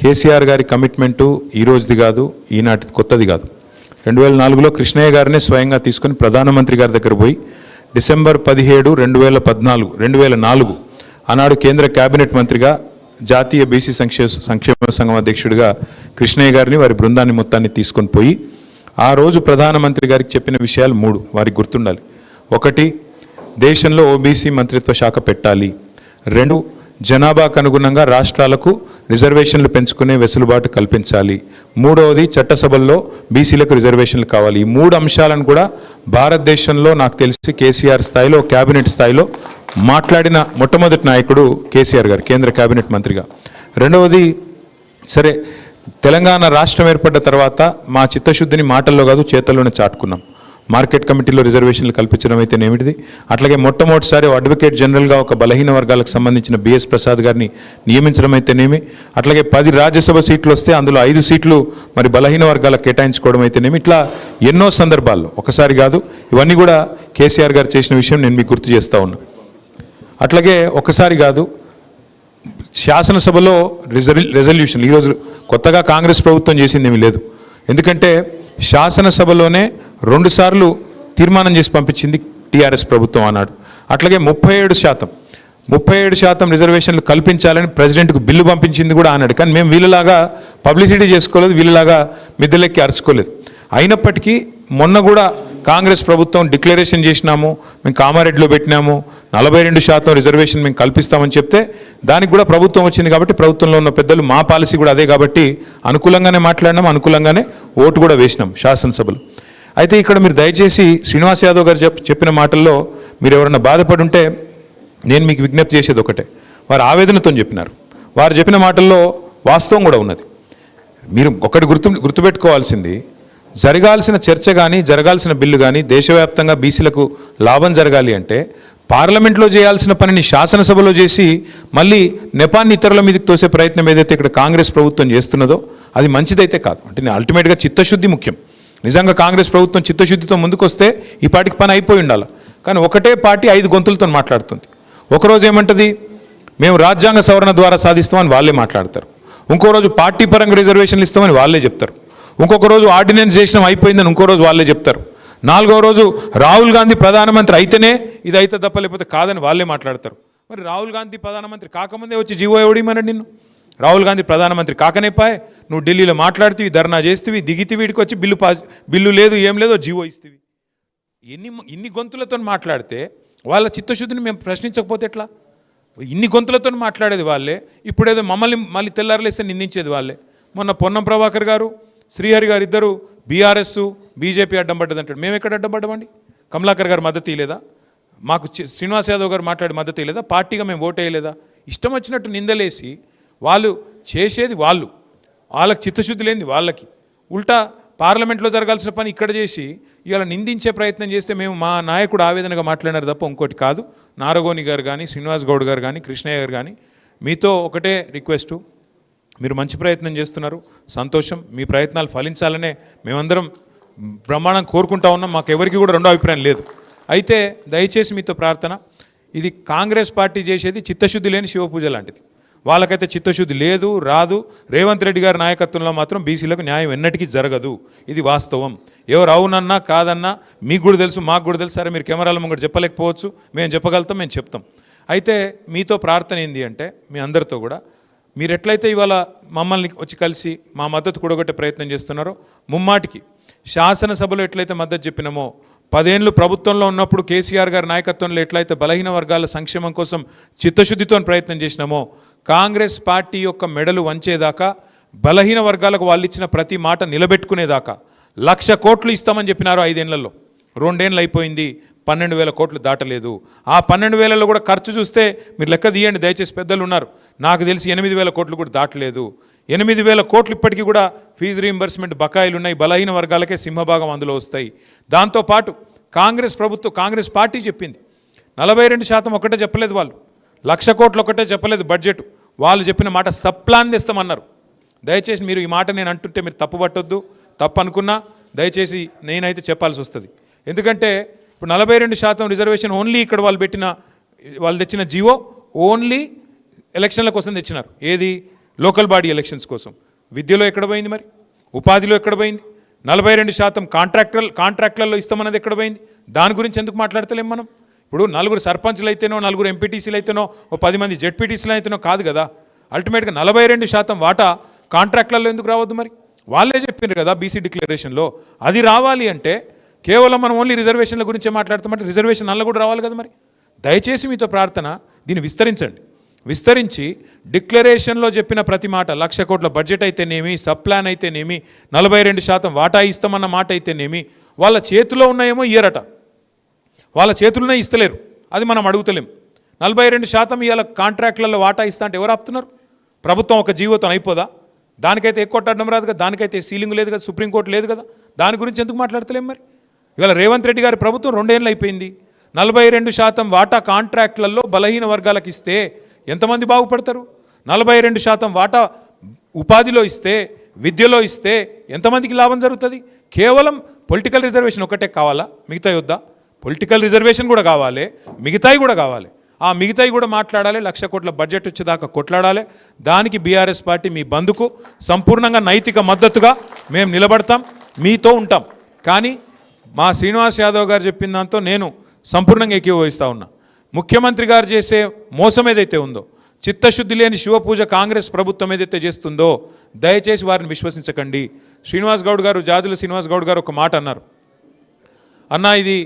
కేసీఆర్ గారి కమిట్మెంటు ఈ రోజుది కాదు, ఈనాటి కొత్తది కాదు. 2004లో కృష్ణయ్య గారిని స్వయంగా తీసుకొని ప్రధానమంత్రి గారి దగ్గర పోయి డిసెంబర్ 17, 2004 ఆనాడు కేంద్ర కేబినెట్ మంత్రిగా జాతీయ బీసీ సంక్షేమ సంఘం అధ్యక్షుడిగా కృష్ణయ్య గారిని వారి బృందాన్ని మొత్తాన్ని తీసుకొని పోయి ఆ రోజు ప్రధానమంత్రి గారికి చెప్పిన విషయాలు 3 వారికి గుర్తుండాలి. 1, దేశంలో ఓబీసీ మంత్రిత్వ శాఖ పెట్టాలి. 2, జనాభాకు అనుగుణంగా రాష్ట్రాలకు రిజర్వేషన్లు పెంచుకునే వెసులుబాటు కల్పించాలి. 3వది, చట్టసభల్లో బీసీలకు రిజర్వేషన్లు కావాలి. ఈ 3 అంశాలను కూడా భారతదేశంలో నాకు తెలిసి కేసీఆర్ స్థాయిలో, క్యాబినెట్ స్థాయిలో మాట్లాడిన మొట్టమొదటి నాయకుడు కేసీఆర్ గారు, కేంద్ర క్యాబినెట్ మంత్రిగా. 2వది, సరే తెలంగాణ రాష్ట్రం ఏర్పడ్డ తర్వాత మా చిత్తశుద్ధిని మాటల్లో కాదు చేతల్లోనే చాటుకున్నాం. మార్కెట్ కమిటీలో రిజర్వేషన్లు కల్పించడం అయితే ఏమిటిది, అట్లాగే మొట్టమొదటిసారి అడ్వకేట్ జనరల్గా ఒక బలహీన వర్గాలకు సంబంధించిన బిఎస్ ప్రసాద్ గారిని నియమించడం అయితేనేమి, అట్లాగే 10 రాజ్యసభ సీట్లు వస్తే అందులో 5 సీట్లు మరి బలహీన వర్గాలకు కేటాయించుకోవడం అయితేనేమి, ఇట్లా ఎన్నో సందర్భాల్లో, ఒకసారి కాదు, ఇవన్నీ కూడా కేసీఆర్ గారు చేసిన విషయం నేను మీకు గుర్తు చేస్తూ ఉన్నా. అట్లాగే ఒకసారి కాదు, శాసనసభలో రెజల్యూషన్ ఈరోజు కొత్తగా కాంగ్రెస్ ప్రభుత్వం చేసింది ఏమీ లేదు. ఎందుకంటే శాసనసభలోనే 2 సార్లు తీర్మానం చేసి పంపించింది టీఆర్ఎస్ ప్రభుత్వం అన్నాడు. అట్లాగే 37% రిజర్వేషన్లు కల్పించాలని ప్రెసిడెంట్కు బిల్లు పంపించింది కూడా అన్నాడు. కానీ మేము వీళ్ళలాగా పబ్లిసిటీ చేసుకోలేదు, వీళ్ళలాగా మిద్దెలెక్కి అరుచుకోలేదు. అయినప్పటికీ మొన్న కూడా కాంగ్రెస్ ప్రభుత్వం డిక్లరేషన్ చేసినాము, మేము కామారెడ్డిలో పెట్టినాము, 42% రిజర్వేషన్ మేము కల్పిస్తామని చెప్తే దానికి కూడా ప్రభుత్వం వచ్చింది. కాబట్టి ప్రభుత్వంలో ఉన్న పెద్దలు మా పాలసీ కూడా అదే కాబట్టి అనుకూలంగానే మాట్లాడినాం, అనుకూలంగానే ఓటు కూడా వేసినాం శాసనసభలో. అయితే ఇక్కడ మీరు దయచేసి శ్రీనివాస్ యాదవ్ గారు చెప్పిన మాటల్లో మీరు ఎవరన్నా బాధపడి ఉంటే నేను మీకు విజ్ఞప్తి చేసేది ఒకటే, వారు ఆవేదనతో చెప్పినారు. వారు చెప్పిన మాటల్లో వాస్తవం కూడా ఉన్నది. మీరు ఒకటి గుర్తుపెట్టుకోవాల్సింది, జరగాల్సిన చర్చ కానీ జరగాల్సిన బిల్లు కానీ దేశవ్యాప్తంగా బీసీలకు లాభం జరగాలి అంటే పార్లమెంట్లో చేయాల్సిన పనిని శాసనసభలో చేసి మళ్ళీ నెపాన్ని ఇతరుల మీదకి తోసే ప్రయత్నం ఏదైతే ఇక్కడ కాంగ్రెస్ ప్రభుత్వం చేస్తున్నదో అది మంచిదైతే కాదు. అంటే అల్టిమేట్గా చిత్తశుద్ధి ముఖ్యం. నిజంగా కాంగ్రెస్ ప్రభుత్వం చిత్తశుద్ధితో ముందుకొస్తే ఈ పార్టీకి పని అయిపోయి ఉండాలి. కానీ ఒకటే పార్టీ 5 గొంతులతో మాట్లాడుతుంది. ఒకరోజు ఏమంటుంది, మేము రాజ్యాంగ సవరణ ద్వారా సాధిస్తామని వాళ్ళే మాట్లాడతారు. ఇంకో రోజు పార్టీ పరంగా రిజర్వేషన్లు ఇస్తామని వాళ్ళే చెప్తారు. ఇంకొక రోజు ఆర్డినెన్స్ చేసినాం అయిపోయిందని ఇంకో రోజు వాళ్ళే చెప్తారు. 4వ రోజు రాహుల్ గాంధీ ప్రధానమంత్రి అయితేనే ఇది అయితే తప్ప లేకపోతే కాదని వాళ్ళే మాట్లాడతారు. మరి రాహుల్ గాంధీ ప్రధానమంత్రి కాకముందే వచ్చి జీవో ఎవడిమన్నాడు నిన్ను? రాహుల్ గాంధీ ప్రధానమంత్రి కాకనే పాయ్, నువ్వు ఢిల్లీలో మాట్లాడుతీవి, ధర్నా చేస్తేవి, దిగితే వీడికి వచ్చి బిల్లు లేదు ఏం లేదో జీవో ఇస్తేవి. ఇన్ని గొంతులతో మాట్లాడితే వాళ్ళ చిత్తశుద్ధిని మేము ప్రశ్నించకపోతే ఎట్లా? ఇన్ని గొంతులతో మాట్లాడేది వాళ్ళే, ఇప్పుడేదో మళ్ళీ తెల్లారలేస్తే నిందించేది వాళ్ళే. మొన్న పొన్నం ప్రభాకర్ గారు, శ్రీహరి గారు ఇద్దరు బీఆర్ఎస్ బీజేపీ అడ్డం పడ్డదంటాడు. మేము ఎక్కడ అడ్డం పడ్డామండి? కమలాకర్ గారు మద్దతు ఇవ్వలేదా? మాకు శ్రీనివాస్ యాదవ్ గారు మాట్లాడి మద్దతు ఇవ్వలేదా? పార్టీగా మేము ఓటు వేయలేదా? ఇష్టం వచ్చినట్టు నిందలేసి వాళ్ళు చేసేది వాళ్ళకి చిత్తశుద్ధి లేనిది వాళ్ళకి, ఉల్టా పార్లమెంట్లో జరగాల్సిన పని ఇక్కడ చేసి ఇవాళ నిందించే ప్రయత్నం చేస్తే మేము మా నాయకుడు ఆవేదనగా మాట్లాడినారు తప్ప ఇంకోటి కాదు. నారగోని గారు కానీ, శ్రీనివాస్ గౌడ్ గారు కానీ, కృష్ణయ్య గారు కానీ, మీతో ఒకటే రిక్వెస్టు, మీరు మంచి ప్రయత్నం చేస్తున్నారు, సంతోషం. మీ ప్రయత్నాలు ఫలించాలనే మేమందరం బ్రహ్మాండం కోరుకుంటా ఉన్నాం. మాకు ఎవరికి కూడా రెండో అభిప్రాయం లేదు. అయితే దయచేసి మీతో ప్రార్థన, ఇది కాంగ్రెస్ పార్టీ చేసేది చిత్తశుద్ధి లేని శివపూజ లాంటిది. వాళ్ళకైతే చిత్తశుద్ధి లేదు, రాదు. రేవంత్ రెడ్డి గారి నాయకత్వంలో మాత్రం బీసీలకు న్యాయం ఎన్నటికీ జరగదు. ఇది వాస్తవం. ఎవరు అవునన్నా కాదన్నా మీకు కూడా తెలుసు, మాకు కూడా తెలుసు. సరే మీరు కెమెరాల ముంగట చెప్పలేకపోవచ్చు, మేము చెప్పగలుగుతాం, మేము చెప్తాం. అయితే మీతో ప్రార్థన ఏంది అంటే, మీ అందరితో కూడా మీరు ఎట్లయితే ఇవాళ మమ్మల్ని వచ్చి కలిసి మా మద్దతు కూడగొట్టే ప్రయత్నం చేస్తున్నారో, ముమ్మాటికి శాసనసభలో ఎట్లయితే మద్దతు చెప్పినామో, 10 ఏళ్ళు ప్రభుత్వంలో ఉన్నప్పుడు కేసీఆర్ గారి నాయకత్వంలో ఎట్లయితే బలహీన వర్గాల సంక్షేమం కోసం చిత్తశుద్ధితో ప్రయత్నం చేసినామో, కాంగ్రెస్ పార్టీ యొక్క మెడలు వంచేదాకా, బలహీన వర్గాలకు వాళ్ళు ఇచ్చిన ప్రతి మాట నిలబెట్టుకునేదాకా 1,00,000 కోట్లు ఇస్తామని చెప్పినారు 5 ఏళ్లలో. 2 ఏళ్ళు అయిపోయింది, 12,000 కోట్లు దాటలేదు. ఆ 12,000లో కూడా ఖర్చు చూస్తే మీరు లెక్క తీయండి దయచేసి, పెద్దలు ఉన్నారు, నాకు తెలిసి 8,000 కోట్లు కూడా దాటలేదు. 8,000 కోట్లు ఇప్పటికీ కూడా ఫీజు రీయింబర్స్మెంట్ బకాయిలు ఉన్నాయి. బలహీన వర్గాలకే సింహభాగం అందులో వస్తాయి. దాంతోపాటు కాంగ్రెస్ పార్టీ చెప్పింది 42% ఒకటే చెప్పలేదు, వాళ్ళు 1,00,000 కోట్లు ఒకటే చెప్పలేదు బడ్జెట్. వాళ్ళు చెప్పిన మాట సప్లాన్ తెస్తామన్నారు. దయచేసి మీరు ఈ మాట నేను అంటుంటే మీరు తప్పు పట్టొద్దు, తప్పు అనుకున్నా దయచేసి నేనైతే చెప్పాల్సి వస్తుంది. ఎందుకంటే ఇప్పుడు 42% రిజర్వేషన్ ఓన్లీ ఇక్కడ వాళ్ళు తెచ్చిన జీవో ఓన్లీ ఎలక్షన్ల కోసం తెచ్చినారు. ఏది లోకల్ బాడీ ఎలక్షన్స్ కోసం. విద్యలో ఎక్కడ పోయింది మరి? ఉపాధిలో ఎక్కడ పోయింది? 42% కాంట్రాక్టులలో ఇస్తామన్నది ఎక్కడ పోయింది? దాని గురించి ఎందుకు మాట్లాడతలేం మనం? ఇప్పుడు 4 సర్పంచ్లు అయితేనో 4 ఎంపీటీసీలు అయితేనో 10 మంది జెడ్పీటీసీలు అయితేనో కాదు కదా. అల్టిమేట్గా 42% వాటా కాంట్రాక్టులలో ఎందుకు రావద్దు మరి? వాళ్ళే చెప్పిండ్రు కదా బీసీ డిక్లరేషన్లో. అది రావాలి అంటే కేవలం మనం ఓన్లీ రిజర్వేషన్ల గురించే మాట్లాడతామంటే రిజర్వేషన్ అల్ల కూడా రావాలి కదా మరి. దయచేసి మీతో ప్రార్థన, దీన్ని విస్తరించండి. విస్తరించి డిక్లరేషన్లో చెప్పిన ప్రతి మాట, 1,00,000 కోట్ల బడ్జెట్ అయితేనేమి, సబ్ ప్లాన్ అయితేనేమి, 42% వాటా ఇస్తామన్న మాట అయితేనేమి, వాళ్ళ చేతిలో ఉన్నాయేమో ఇయ్యరట, వాళ్ళ చేతులనే ఇస్తలేరు. అది మనం అడుగుతలేం. 42% ఇవాళ కాంట్రాక్ట్లలో వాటా ఇస్తా అంటే ఎవరు ఆపుతున్నారు? ప్రభుత్వం ఒక జీవోతో అయిపోదా? దానికైతే ఎక్కువ కొట్టడం రాదు కదా, దానికైతే సీలింగ్ లేదు కదా, సుప్రీంకోర్టు లేదు కదా. దాని గురించి ఎందుకు మాట్లాడతలేం మరి? ఇవాళ రేవంత్ రెడ్డి గారి ప్రభుత్వం 2 ఏళ్ళు అయిపోయింది. 42% వాటా కాంట్రాక్ట్లలో బలహీన వర్గాలకు ఇస్తే ఎంతమంది బాగుపడతారు? 42% వాటా ఉపాధిలో ఇస్తే, విద్యలో ఇస్తే ఎంతమందికి లాభం జరుగుతుంది? కేవలం పొలిటికల్ రిజర్వేషన్ ఒకటే కావాలా? మిగతా వద్దా? పొలిటికల్ రిజర్వేషన్ కూడా కావాలి, మిగతాయి కూడా కావాలి. ఆ మిగతాయి కూడా మాట్లాడాలి. 1,00,000 కోట్ల బడ్జెట్ వచ్చేదాకా కొట్లాడాలి. దానికి బీఆర్ఎస్ పార్టీ మీ బంధుకు సంపూర్ణంగా నైతిక మద్దతుగా మేము నిలబడతాం, మీతో ఉంటాం. కానీ మా శ్రీనివాస్ యాదవ్ గారు చెప్పిన దాంతో నేను సంపూర్ణంగా ఏకీభవిస్తూ ఉన్నా. ముఖ్యమంత్రి గారు చేసే మోసం ఏదైతే ఉందో, చిత్తశుద్ధి లేని శివపూజ కాంగ్రెస్ ప్రభుత్వం ఏదైతే చేస్తుందో, దయచేసి వారిని విశ్వసించకండి. శ్రీనివాస్ గౌడ్ గారు, జాజుల శ్రీనివాస్ గౌడ్ గారు ఒక మాట అన్నారు. అన్నా ఇది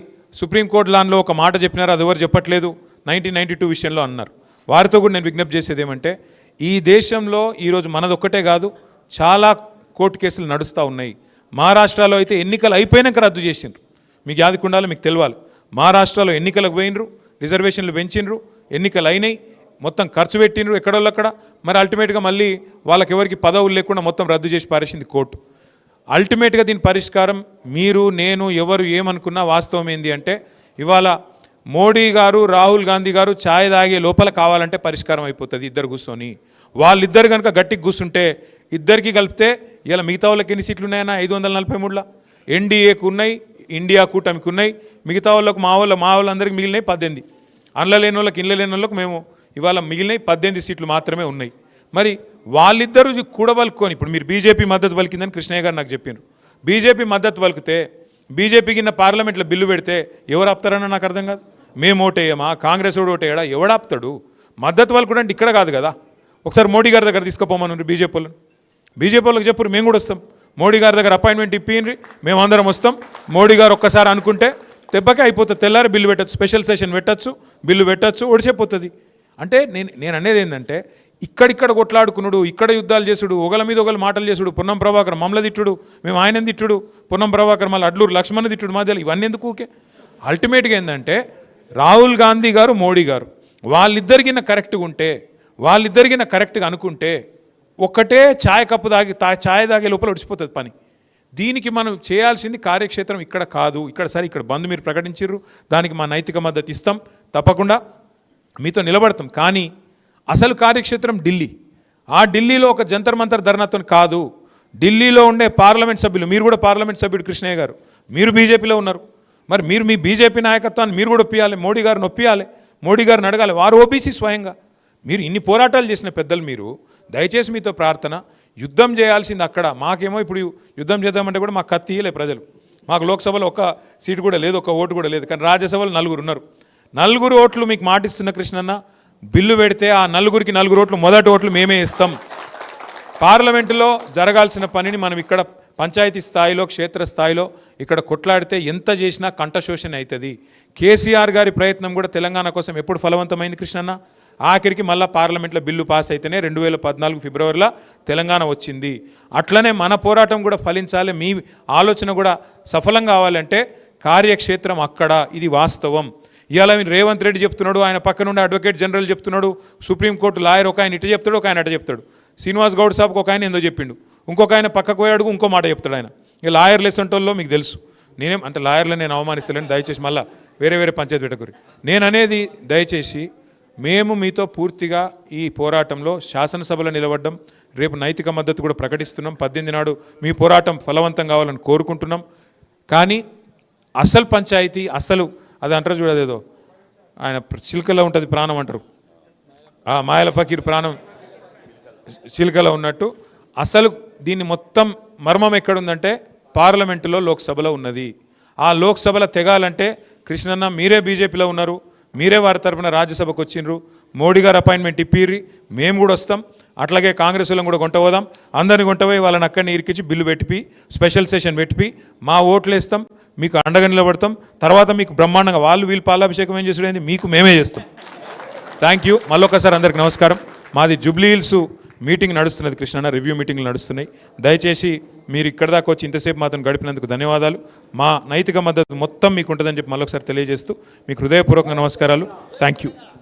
సుప్రీంకోర్టు లాన్లో ఒక మాట చెప్పినారు, అది ఎవరు చెప్పట్లేదు, 1992 విషయంలో అన్నారు. వారితో కూడా నేను విజ్ఞప్తి చేసేది ఏమంటే, ఈ దేశంలో ఈరోజు మనదొక్కటే కాదు, చాలా కోర్టు కేసులు నడుస్తూ ఉన్నాయి. మహారాష్ట్రలో అయితే ఎన్నికలు అయిపోయినాక రద్దు చేసిండ్రు. మీకు యాదకుండాలి, మీకు తెలవాలి. మహారాష్ట్రలో ఎన్నికలకు పోయినరు, రిజర్వేషన్లు పెంచిండ్రు, ఎన్నికలు అయినాయి, మొత్తం ఖర్చు పెట్టినరు ఎక్కడోళ్ళక్కడ. మరి అల్టిమేట్గా మళ్ళీ వాళ్ళకి ఎవరికి పదవులు లేకుండా మొత్తం రద్దు చేసి పారేసింది కోర్టు. అల్టిమేట్గా దీని పరిష్కారం మీరు, నేను, ఎవరు ఏమనుకున్నా వాస్తవం ఏంది అంటే, ఇవాళ మోడీ గారు, రాహుల్ గాంధీ గారు ఛాయ్ తాగే లోపల కావాలంటే పరిష్కారం అయిపోతుంది. ఇద్దరు కూర్చొని వాళ్ళిద్దరు కనుక గట్టికి కూర్చుంటే, ఇద్దరికి కలిపితే ఇలా మిగతా వాళ్ళకి ఎన్ని సీట్లు ఉన్నాయన్నా? 543. ఎన్డీఏకు ఉన్నాయి, ఇండియా కూటమికి ఉన్నాయి. మిగతా వాళ్ళకు మా వాళ్ళందరికీ మిగిలినాయి 18. అండ్ల లేని వాళ్ళకి, ఇండ్ల లేని వాళ్ళకు మేము ఇవాళ మిగిలినాయి 18 సీట్లు మాత్రమే ఉన్నాయి. మరి వాళ్ళిద్దరూ కూడబలుకొని, ఇప్పుడు మీరు బీజేపీ మద్దతు పలికిందని కృష్ణయ్య గారు నాకు చెప్పారు. బీజేపీ మద్దతు పలికితే, బీజేపీ కింద పార్లమెంట్లో బిల్లు పెడితే ఎవరు ఆపుతారన్నా నాకు అర్థం కాదు. మేము ఓటేయమా, కాంగ్రెస్ వాడు ఓటేయడా? ఎవడాపుతాడు? మద్దతు వాళ్ళు కూడా అంటే ఇక్కడ కాదు కదా. ఒకసారి మోడీ గారి దగ్గర తీసుకుపోమని బీజేపీ వాళ్ళకి చెప్పరు, మేము కూడా వస్తాం. మోడీ గారి దగ్గర అపాయింట్మెంట్ ఇప్పిండ్రి, మేము అందరం వస్తాం. మోడీ గారు ఒక్కసారి అనుకుంటే దెబ్బకే అయిపోతుంది. తెల్లారి బిల్లు పెట్టచ్చు, స్పెషల్ సెషన్ పెట్టచ్చు, బిల్లు పెట్టచ్చు, ఒడిసేపోతుంది. అంటే నేను అనేది ఏంటంటే, ఇక్కడిక్కడ కొట్లాడుకున్నాడు, ఇక్కడ యుద్ధాలు చేసుడు, ఒకళ్ళ మీద ఒకళ్ళు మాటలు చేసుడు, పొన్నం ప్రభాకర్ మమ్మల్ని తిట్టుడు, మేము ఆయన తిట్టుడు, పొన్నం ప్రభాకర్ మళ్ళీ అడ్లూరు లక్ష్మణ్ తిట్టుడు మధ్యలో, ఇవన్నీ ఎందుకు ఊకే? అల్టిమేట్గా ఏంటంటే, రాహుల్ గాంధీ గారు, మోడీ గారు వాళ్ళిద్దరికిన కరెక్ట్గా ఉంటే, వాళ్ళిద్దరికిన కరెక్ట్గా అనుకుంటే, ఒక్కటే ఛాయ్ కప్పు ఛాయ్ తాగే లోపల ఒడిచిపోతుంది పని. దీనికి మనం చేయాల్సింది కార్యక్షేత్రం ఇక్కడ కాదు. ఇక్కడ బంద్ మీరు ప్రకటించారు, దానికి మా నైతిక మద్దతు ఇస్తాం, తప్పకుండా మీతో నిలబడతాం. కానీ అసలు కార్యక్షేత్రం ఢిల్లీ. ఆ ఢిల్లీలో ఒక జంతర్ మంతర్ ధర్నాతో కాదు. ఢిల్లీలో ఉండే పార్లమెంట్ సభ్యులు, మీరు కూడా పార్లమెంట్ సభ్యుడు కృష్ణయ్య గారు, మీరు బీజేపీలో ఉన్నారు. మరి మీరు మీ బీజేపీ నాయకత్వాన్ని మీరు కూడా ఒప్పియాలి, మోడీ గారిని ఒప్పియాలి, మోడీ గారిని అడగాలి. వారు ఓబీసీ స్వయంగా. మీరు ఇన్ని పోరాటాలు చేసిన పెద్దలు మీరు, దయచేసి మీతో ప్రార్థన, యుద్ధం చేయాల్సింది అక్కడ. మాకేమో ఇప్పుడు యుద్ధం చేద్దామంటే కూడా మాకు కత్తి ఇయ్యలే ప్రజలు. మాకు లోక్సభలో ఒక్క సీటు కూడా లేదు, ఒక్క ఓటు కూడా లేదు. కానీ రాజ్యసభలో 4 ఉన్నారు. 4 ఓట్లు మీకు మాటిస్తున్న కృష్ణన్న, బిల్లు పెడితే ఆ 4కి 4 ఓట్లు, మొదటి ఓట్లు మేమే ఇస్తాం. పార్లమెంటులో జరగాల్సిన పనిని మనం ఇక్కడ పంచాయతీ స్థాయిలో, క్షేత్రస్థాయిలో ఇక్కడ కొట్లాడితే ఎంత చేసినా కంఠశోషణ అవుతుంది. కేసీఆర్ గారి ప్రయత్నం కూడా తెలంగాణ కోసం ఎప్పుడు ఫలవంతమైంది కృష్ణన్న? ఆఖరికి మళ్ళీ పార్లమెంట్లో బిల్లు పాస్ అయితేనే 2014 ఫిబ్రవరిలో తెలంగాణ వచ్చింది. అట్లనే మన పోరాటం కూడా ఫలించాలి, మీ ఆలోచన కూడా సఫలం కావాలంటే కార్యక్షేత్రం అక్కడ. ఇది వాస్తవం. ఇవాళ రేవంత్ రెడ్డి చెప్తున్నాడు, ఆయన పక్క నుండి అడ్వకేట్ జనరల్ చెప్తున్నాడు, సుప్రీంకోర్టు లాయర్ ఒక ఆయన ఇటు చెప్తాడు, ఒక ఆయన అటు చెప్తాడు. శ్రీనివాస్ గౌడ్ సాబ్కి ఒక ఆయన ఏందో చెప్పిండు, ఇంకొక ఆయన పక్కకు పోయాడు, ఇంకో మాట చెప్తాడు ఆయన. ఇక లాయర్లు ఎసంటోల్లో మీకు తెలుసు. నేనేం అంటే లాయర్లు నేను అవమానిస్తలేను, దయచేసి మళ్ళీ వేరే పంచాయతీ పెట్టకూరి. నేను అనేది దయచేసి మేము మీతో పూర్తిగా ఈ పోరాటంలో శాసనసభలో నిలబడ్డం, రేపు నైతిక మద్దతు కూడా ప్రకటిస్తున్నాం. 18 నాడు మీ పోరాటం ఫలవంతం కావాలని కోరుకుంటున్నాం. కానీ అసలు పంచాయతీ, అసలు అది అంటారు చూడదేదో, ఆయన చిలుకలో ఉంటుంది ప్రాణం అంటారు, ఆ మాయల పకీర్ ప్రాణం, చిలుకలో ఉన్నట్టు అసలు దీన్ని మొత్తం మర్మం ఎక్కడుందంటే పార్లమెంటులో లోక్సభలో ఉన్నది. ఆ లోక్సభలో తెగాలంటే కృష్ణన్న మీరే బీజేపీలో ఉన్నారు, మీరే వారి తరపున రాజ్యసభకు వచ్చిండ్రు, మోడీ గారు అపాయింట్మెంట్ ఇప్పిర్రి, మేము కూడా వస్తాం, అట్లాగే కాంగ్రెస్ వాళ్ళని కూడా కొంటపోదాం, అందరిని కొంటపోయి వాళ్ళని అక్కడిని ఇరికించి బిల్లు పెట్టిపి స్పెషల్ సెషన్ పెట్టిపి మా ఓట్లు వేస్తాం, మీకు అండగా నిలబడతాం, తర్వాత మీకు బ్రహ్మాండంగా వాళ్ళు వీళ్ళు పాలాభిషేకం ఏం చేసుడేంది మీకు మేమే చేస్తాం. Thank you. మళ్ళొకసారి అందరికి నమస్కారం. మాది జూబ్లీ హిల్స్ మీటింగ్ నడుస్తున్నది కృష్ణన్న, రివ్యూ మీటింగ్లు నడుస్తున్నాయి. దయచేసి మీరు ఇక్కడ దాకా వచ్చి ఇంతసేపు మాత్రం గడిపినందుకు ధన్యవాదాలు. మా నైతిక మద్దతు మొత్తం మీకు ఉంటుందని చెప్పి మళ్ళొకసారి తెలియజేస్తూ మీకు హృదయపూర్వక నమస్కారాలు. Thank you.